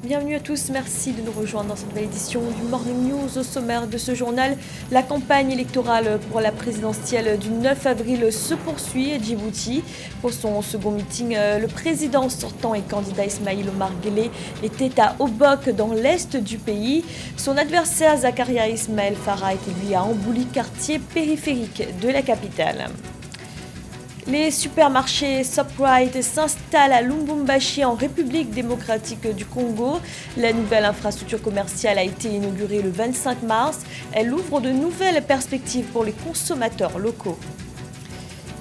Bienvenue à tous, merci de nous rejoindre dans cette nouvelle édition du Morning News. Au sommaire de ce journal, la campagne électorale pour la présidentielle du 9 avril se poursuit à Djibouti. Pour son second meeting, le président sortant et candidat Ismail Omar Guelleh était à Obok dans l'est du pays. Son adversaire Zakaria Ismail Farah était lui à Ambouli, quartier périphérique de la capitale. Les supermarchés Shoprite s'installent à Lubumbashi en République démocratique du Congo. La nouvelle infrastructure commerciale a été inaugurée le 25 mars. Elle ouvre de nouvelles perspectives pour les consommateurs locaux.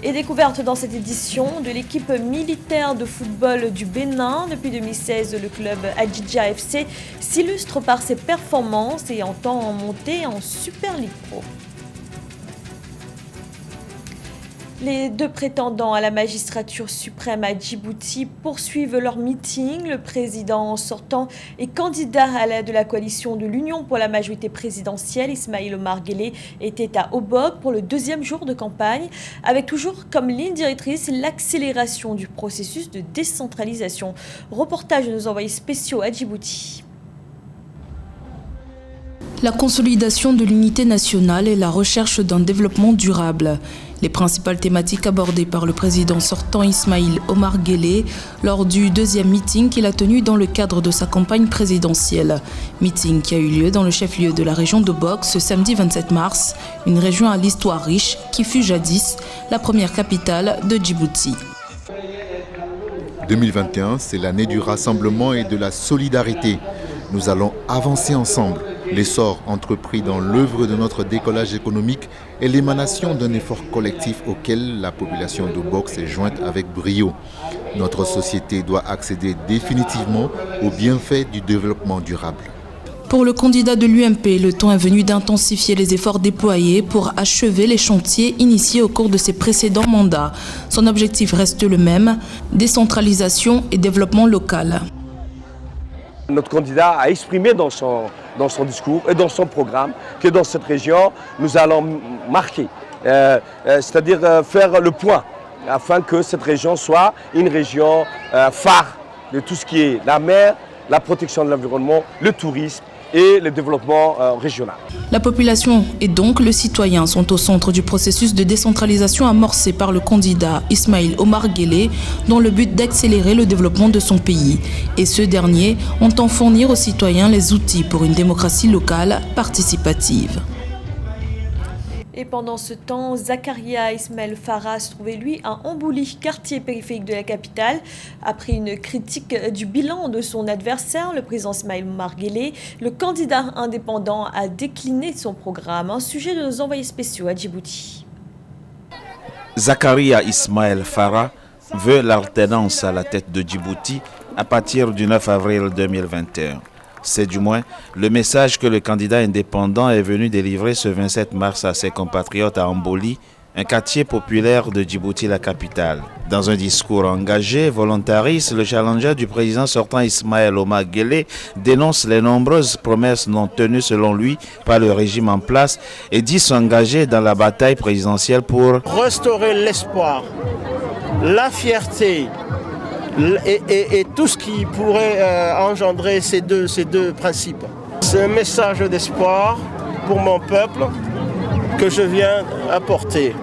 Et découverte dans cette édition de l'équipe militaire de football du Bénin. Depuis 2016, le club Adjidja FC s'illustre par ses performances et entend monter en Super League Pro. Les deux prétendants à la magistrature suprême à Djibouti poursuivent leur meeting. Le président sortant et candidat à la de la coalition de l'Union pour la majorité présidentielle, Ismail Omar Guelleh, était à Obok pour le deuxième jour de campagne, avec toujours comme ligne directrice l'accélération du processus de décentralisation. Reportage de nos envoyés spéciaux à Djibouti. La consolidation de l'unité nationale et la recherche d'un développement durable. Les principales thématiques abordées par le président sortant Ismail Omar Guelleh lors du deuxième meeting qu'il a tenu dans le cadre de sa campagne présidentielle. Meeting qui a eu lieu dans le chef-lieu de la région d'Obok ce samedi 27 mars, une région à l'histoire riche qui fut jadis la première capitale de Djibouti. 2021, c'est l'année du rassemblement et de la solidarité. Nous allons avancer ensemble. L'essor entrepris dans l'œuvre de notre décollage économique est l'émanation d'un effort collectif auquel la population d'Obok s'est jointe avec brio. Notre société doit accéder définitivement aux bienfaits du développement durable. Pour le candidat de l'UMP, le temps est venu d'intensifier les efforts déployés pour achever les chantiers initiés au cours de ses précédents mandats. Son objectif reste le même, décentralisation et développement local. Notre candidat a exprimé dans son discours et dans son programme que dans cette région, nous allons marquer, c'est-à-dire faire le point, afin que cette région soit une région phare de tout ce qui est la mer, la protection de l'environnement, le tourisme et le développement régional. La population et donc le citoyen sont au centre du processus de décentralisation amorcé par le candidat Ismail Omar Guelleh dans le but d'accélérer le développement de son pays. Et ce dernier entend fournir aux citoyens les outils pour une démocratie locale participative. Et pendant ce temps, Zakaria Ismail Farah se trouvait lui à Ambouli, quartier périphérique de la capitale. Après une critique du bilan de son adversaire, le président Ismail Omar Guelleh, le candidat indépendant a décliné son programme. Un sujet de nos envoyés spéciaux à Djibouti. Zakaria Ismail Farah veut l'alternance à la tête de Djibouti à partir du 9 avril 2021. C'est du moins le message que le candidat indépendant est venu délivrer ce 27 mars à ses compatriotes à Ambouli, un quartier populaire de Djibouti, la capitale. Dans un discours engagé, volontariste, le challenger du président sortant Ismail Omar Guelleh dénonce les nombreuses promesses non tenues selon lui par le régime en place et dit s'engager dans la bataille présidentielle pour restaurer l'espoir, la fierté, et tout ce qui pourrait engendrer ces deux principes. C'est un message d'espoir pour mon peuple que je viens apporter.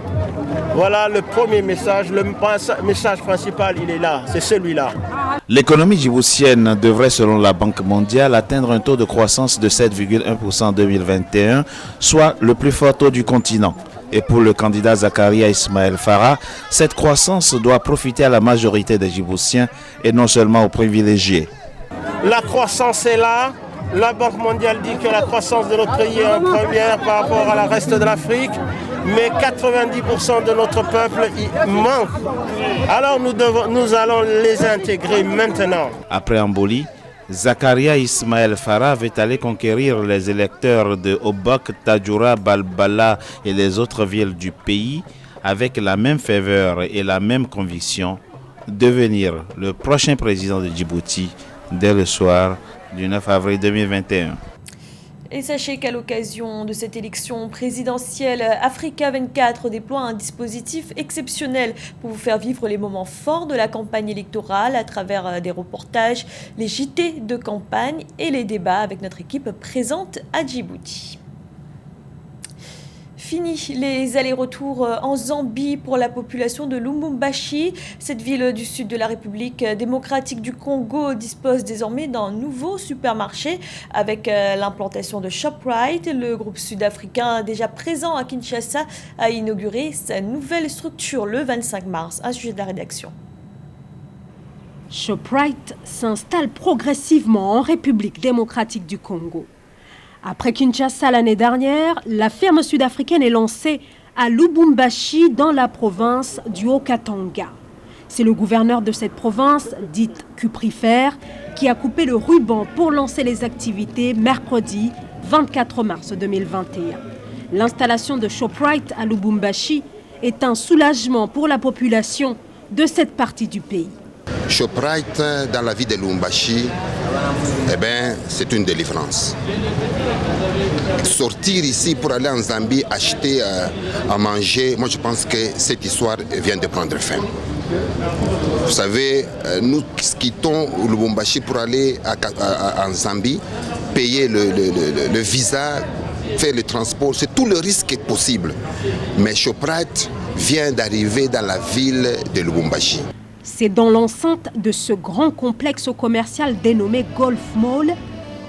Voilà le premier message, le message principal, il est là, c'est celui-là. L'économie djiboutienne devrait, selon la Banque mondiale, atteindre un taux de croissance de 7,1% en 2021, soit le plus fort taux du continent. Et pour le candidat Zakaria Ismail Farah, cette croissance doit profiter à la majorité des Djiboutiens et non seulement aux privilégiés. La croissance est là. La Banque mondiale dit que la croissance de notre pays est en première par rapport à la reste de l'Afrique. Mais 90% de notre peuple y manque. Alors nous allons les intégrer maintenant. Après Ambouli, Zakaria Ismail Farah veut aller conquérir les électeurs de Obok, Tadjoura, Balbala et les autres villes du pays avec la même ferveur et la même conviction, devenir le prochain président de Djibouti dès le soir du 9 avril 2021. Et sachez qu'à l'occasion de cette élection présidentielle, Africa 24 déploie un dispositif exceptionnel pour vous faire vivre les moments forts de la campagne électorale à travers des reportages, les JT de campagne et les débats avec notre équipe présente à Djibouti. Fini les allers-retours en Zambie pour la population de Lubumbashi. Cette ville du sud de la République démocratique du Congo dispose désormais d'un nouveau supermarché avec l'implantation de ShopRite. Le groupe sud-africain déjà présent à Kinshasa a inauguré sa nouvelle structure le 25 mars. Un sujet de la rédaction. ShopRite s'installe progressivement en République démocratique du Congo. Après Kinshasa l'année dernière, la firme sud-africaine est lancée à Lubumbashi dans la province du Haut-Katanga. C'est le gouverneur de cette province, dite cuprifère, qui a coupé le ruban pour lancer les activités mercredi 24 mars 2021. L'installation de ShopRite à Lubumbashi est un soulagement pour la population de cette partie du pays. ShopRite dans la ville de Lubumbashi, c'est une délivrance. Sortir ici pour aller en Zambie acheter à manger, moi je pense que cette histoire vient de prendre fin. Vous savez, nous quittons Lubumbashi pour aller en Zambie, payer le visa, faire le transport, c'est tout le risque possible. Mais ShopRite vient d'arriver dans la ville de Lubumbashi. C'est dans l'enceinte de ce grand complexe commercial dénommé Golf Mall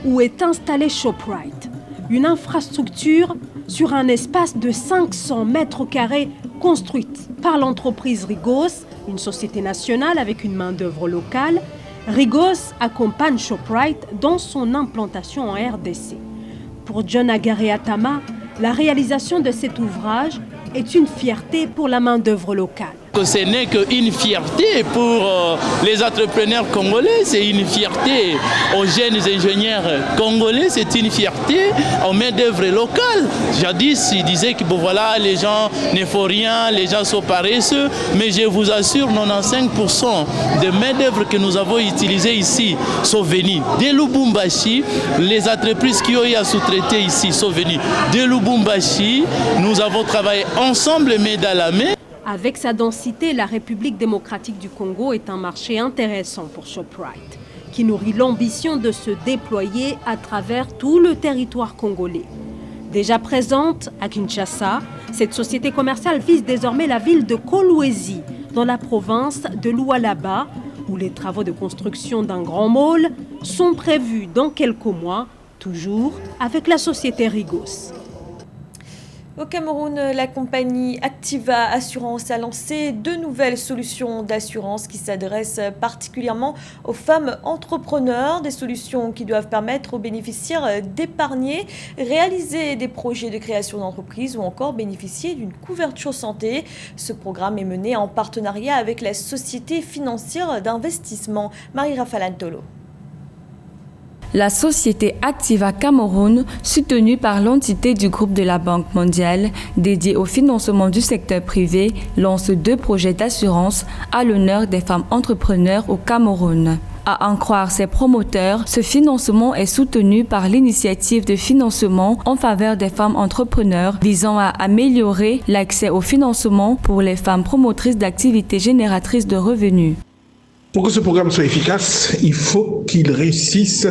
où est installé ShopRite. Une infrastructure sur un espace de 500 mètres carrés construite par l'entreprise Rigos, une société nationale avec une main-d'œuvre locale. Rigos accompagne ShopRite dans son implantation en RDC. Pour John Agareatama, la réalisation de cet ouvrage est une fierté pour la main-d'œuvre locale. Ce n'est qu'une fierté pour les entrepreneurs congolais, c'est une fierté aux jeunes ingénieurs congolais, c'est une fierté aux main-d'œuvre locales. Jadis, ils disaient que voilà, les gens ne font rien, les gens sont paresseux, mais je vous assure, 95% des main-d'œuvre que nous avons utilisées ici sont venus de Lubumbashi. Les entreprises qui ont eu à sous-traiter ici sont venues de Lubumbashi. Nous avons travaillé ensemble, main dans la main. Avec sa densité, la République démocratique du Congo est un marché intéressant pour ShopRite, qui nourrit l'ambition de se déployer à travers tout le territoire congolais. Déjà présente à Kinshasa, cette société commerciale vise désormais la ville de Kolwezi, dans la province de Lualaba, où les travaux de construction d'un grand mall sont prévus dans quelques mois, toujours avec la société Rigos. Au Cameroun, la compagnie Activa Assurance a lancé 2 nouvelles solutions d'assurance qui s'adressent particulièrement aux femmes entrepreneurs. Des solutions qui doivent permettre aux bénéficiaires d'épargner, réaliser des projets de création d'entreprise ou encore bénéficier d'une couverture santé. Ce programme est mené en partenariat avec la société financière d'investissement Marie-Raphaël. La société Activa Cameroun, soutenue par l'entité du groupe de la Banque mondiale dédiée au financement du secteur privé, lance 2 projets d'assurance à l'honneur des femmes entrepreneurs au Cameroun. À en croire ses promoteurs, ce financement est soutenu par l'initiative de financement en faveur des femmes entrepreneurs visant à améliorer l'accès au financement pour les femmes promotrices d'activités génératrices de revenus. Pour que ce programme soit efficace, il faut qu'il réussisse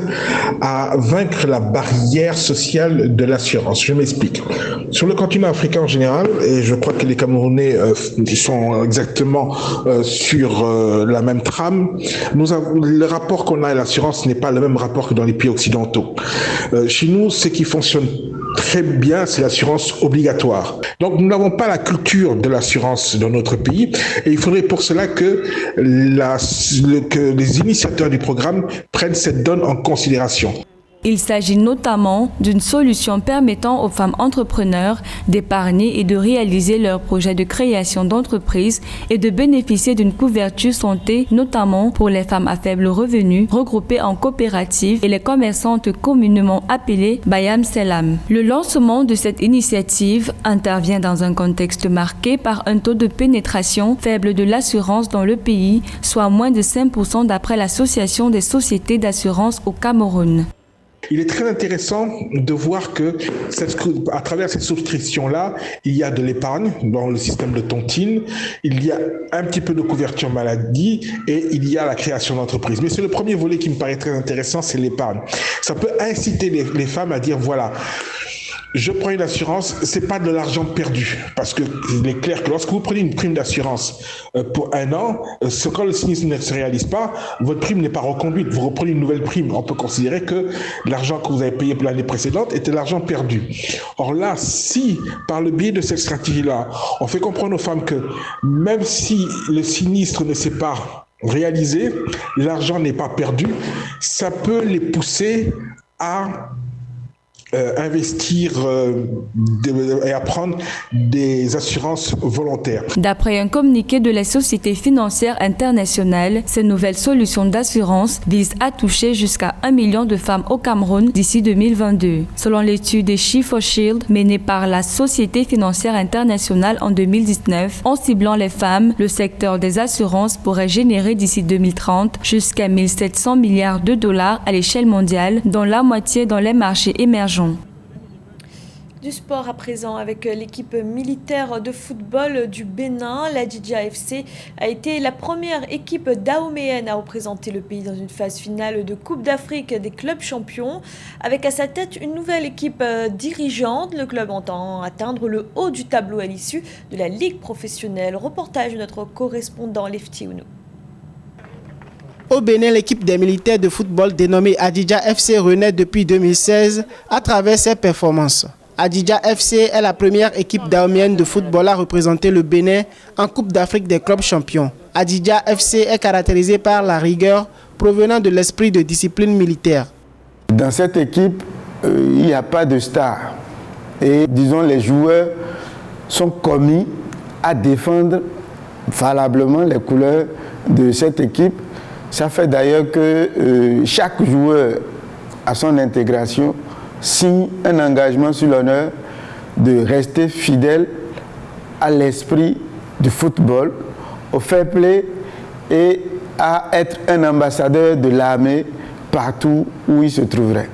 à vaincre la barrière sociale de l'assurance. Je m'explique. Sur le continent africain en général, et je crois que les Camerounais sont exactement sur la même trame, le rapport qu'on a à l'assurance n'est pas le même rapport que dans les pays occidentaux. Chez nous, ce qui fonctionne très bien, c'est l'assurance obligatoire. Donc nous n'avons pas la culture de l'assurance dans notre pays et il faudrait pour cela que les initiateurs du programme prennent cette donne en considération. Il s'agit notamment d'une solution permettant aux femmes entrepreneurs d'épargner et de réaliser leurs projets de création d'entreprise et de bénéficier d'une couverture santé, notamment pour les femmes à faible revenu, regroupées en coopératives et les commerçantes communément appelées Bayam Selam. Le lancement de cette initiative intervient dans un contexte marqué par un taux de pénétration faible de l'assurance dans le pays, soit moins de 5% d'après l'Association des sociétés d'assurance au Cameroun. Il est très intéressant de voir que à travers cette souscription-là, il y a de l'épargne dans le système de tontine, il y a un petit peu de couverture maladie et il y a la création d'entreprises. Mais c'est le premier volet qui me paraît très intéressant, c'est l'épargne. Ça peut inciter les femmes à dire voilà, je prends une assurance, c'est pas de l'argent perdu, parce que il est clair que lorsque vous prenez une prime d'assurance pour 1 an, quand le sinistre ne se réalise pas, votre prime n'est pas reconduite, vous reprenez une nouvelle prime. On peut considérer que l'argent que vous avez payé pour l'année précédente était l'argent perdu. Or là, si par le biais de cette stratégie-là, on fait comprendre aux femmes que même si le sinistre ne s'est pas réalisé, l'argent n'est pas perdu, ça peut les pousser à investir et à prendre des assurances volontaires. D'après un communiqué de la Société financière internationale, ces nouvelles solutions d'assurance visent à toucher jusqu'à 1 million de femmes au Cameroun d'ici 2022. Selon l'étude She4Shield menée par la Société financière internationale en 2019, en ciblant les femmes, le secteur des assurances pourrait générer d'ici 2030 jusqu'à 1 700 milliards de dollars à l'échelle mondiale, dont la moitié dans les marchés émergents. Du sport à présent avec l'équipe militaire de football du Bénin. L'Adidja FC a été la première équipe dahoméenne à représenter le pays dans une phase finale de Coupe d'Afrique des clubs champions. Avec à sa tête une nouvelle équipe dirigeante, le club entend atteindre le haut du tableau à l'issue de la Ligue professionnelle. Reportage de notre correspondant Lefty Ounou. Au Bénin, l'équipe des militaires de football dénommée Adidja FC renaît depuis 2016 à travers ses performances. Adidja FC est la première équipe dahoméenne de football à représenter le Bénin en Coupe d'Afrique des clubs champions. Adidja FC est caractérisée par la rigueur provenant de l'esprit de discipline militaire. Dans cette équipe, il n'y a pas de star. Et disons, les joueurs sont commis à défendre valablement les couleurs de cette équipe. Ça fait d'ailleurs que chaque joueur, à son intégration, signe un engagement sur l'honneur de rester fidèle à l'esprit du football, au fair play et à être un ambassadeur de l'armée partout où il se trouverait.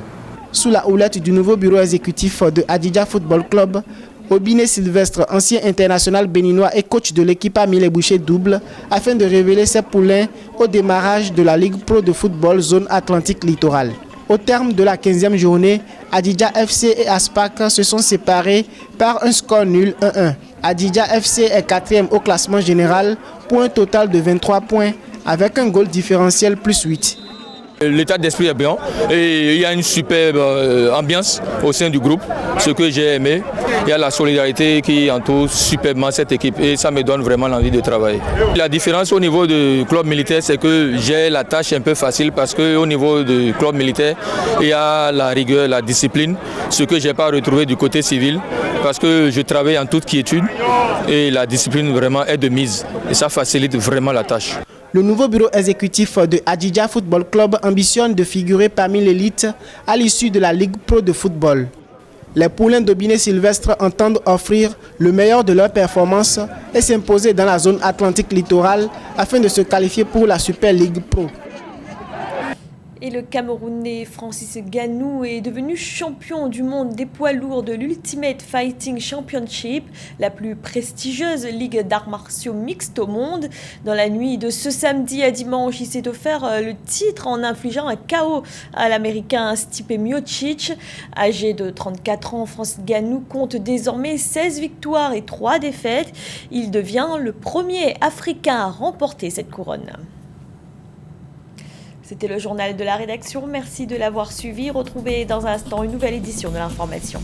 Sous la houlette du nouveau bureau exécutif de Adidja Football Club, Obiné Sylvestre, ancien international béninois et coach de l'équipe, a mis les bouchées doubles afin de révéler ses poulains au démarrage de la Ligue Pro de football zone Atlantique littorale. Au terme de la 15e journée, Adidja FC et Aspac se sont séparés par un score nul 1-1. Adidja FC est 4e au classement général pour un total de 23 points avec un goal différentiel plus 8. L'état d'esprit est bien et il y a une superbe ambiance au sein du groupe, ce que j'ai aimé. Il y a la solidarité qui entoure superbement cette équipe et ça me donne vraiment l'envie de travailler. La différence au niveau du club militaire, c'est que j'ai la tâche un peu facile parce qu'au niveau du club militaire, il y a la rigueur, la discipline, ce que je n'ai pas retrouvé du côté civil parce que je travaille en toute quiétude et la discipline vraiment est de mise et ça facilite vraiment la tâche. Le nouveau bureau exécutif de Adidja Football Club ambitionne de figurer parmi l'élite à l'issue de la Ligue Pro de football. Les poulains d'Obiné Sylvestre entendent offrir le meilleur de leur performance et s'imposer dans la zone Atlantique littorale afin de se qualifier pour la Super Ligue Pro. Et le Camerounais Francis Ngannou est devenu champion du monde des poids lourds de l'Ultimate Fighting Championship, la plus prestigieuse ligue d'arts martiaux mixtes au monde. Dans la nuit de ce samedi à dimanche, il s'est offert le titre en infligeant un KO à l'Américain Stipe Miocic. Âgé de 34 ans, Francis Ngannou compte désormais 16 victoires et 3 défaites. Il devient le premier Africain à remporter cette couronne. C'était le journal de la rédaction. Merci de l'avoir suivi. Retrouvez dans un instant une nouvelle édition de l'information.